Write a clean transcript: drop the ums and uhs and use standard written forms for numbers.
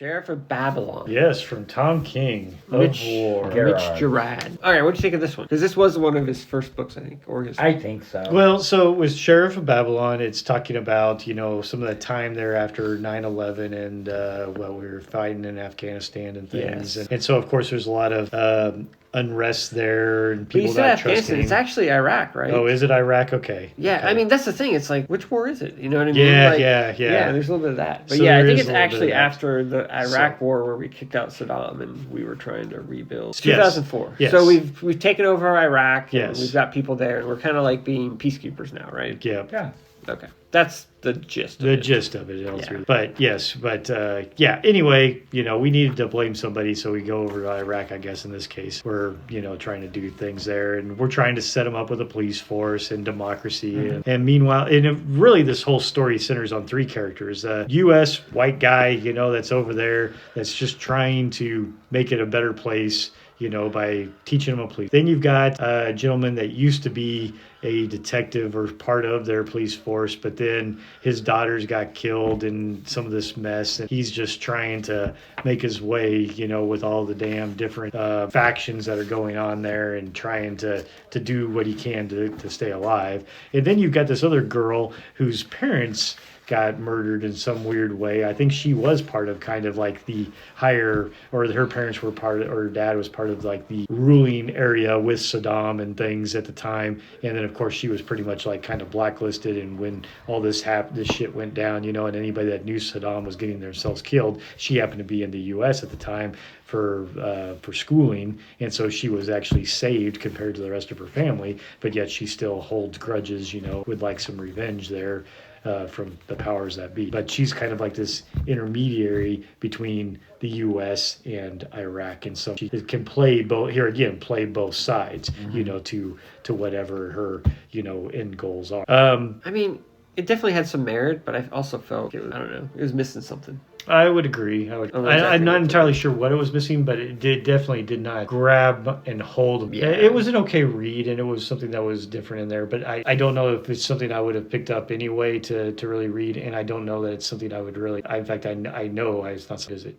Sheriff of Babylon. Yes, from Tom King of Mitch, War. Mitch Gerard. All right, what'd you think of this one? Because this was one of his first books, I think, or his. I think so. Well, so with Sheriff of Babylon, it's talking about, some of the time there after 9/11 and, we were fighting in Afghanistan and things. Yes. And so, of course, there's a lot of unrest there and But you people said not Afghanistan. trusting. It's actually Iraq, right? Oh, is it Iraq? Okay. Yeah, Okay. I mean, that's the thing. It's like, which war is it? You know what I mean? Yeah, Like, yeah. Yeah, there's a little bit of that. But So yeah, I there think is it's a little bit actually of that. after the Iraq war where we kicked out Saddam and we were trying to rebuild. It's Yes. 2004. Yes. So we've taken over Iraq. And Yes. we've got people there. And we're kind of like being peacekeepers now, right? Yeah. Yeah. Okay. That's the gist of The it. gist of it. Yeah. But yes, anyway, we needed to blame somebody, so we go over to Iraq, I guess, in this case. We're, trying to do things there, and we're trying to set them up with a police force and democracy. Mm-hmm. And meanwhile, really this whole story centers on three characters. U.S. white guy, that's over there, that's just trying to make it a better place, by teaching them a police. Then you've got a gentleman that used to be a detective or part of their police force, but then his daughters got killed in some of this mess, and he's just trying to make his way, with all the damn different factions that are going on there and trying to do what he can to stay alive. And then you've got this other girl whose parents got murdered in some weird way. I think she was part of kind of like the higher, or her parents were part of, or her dad was part of like the ruling area with Saddam and things at the time. And then of course she was pretty much like kind of blacklisted. And when all this shit went down, and anybody that knew Saddam was getting themselves killed, she happened to be in the U.S. at the time for schooling, and so she was actually saved compared to the rest of her family. But yet she still holds grudges, with like some revenge there. From the powers that be. But she's kind of like this intermediary between the U.S. and Iraq. And so she can play both sides, to whatever her, end goals are. I mean, it definitely had some merit, but I also felt it was missing something. I would agree. I'm not entirely sure what it was missing, but it definitely did not grab and hold. Yeah. It was an okay read, and it was something that was different in there. But I don't know if it's something I would have picked up anyway to really read, and I don't know that it's something I would really. In fact, I know it's not. Is it?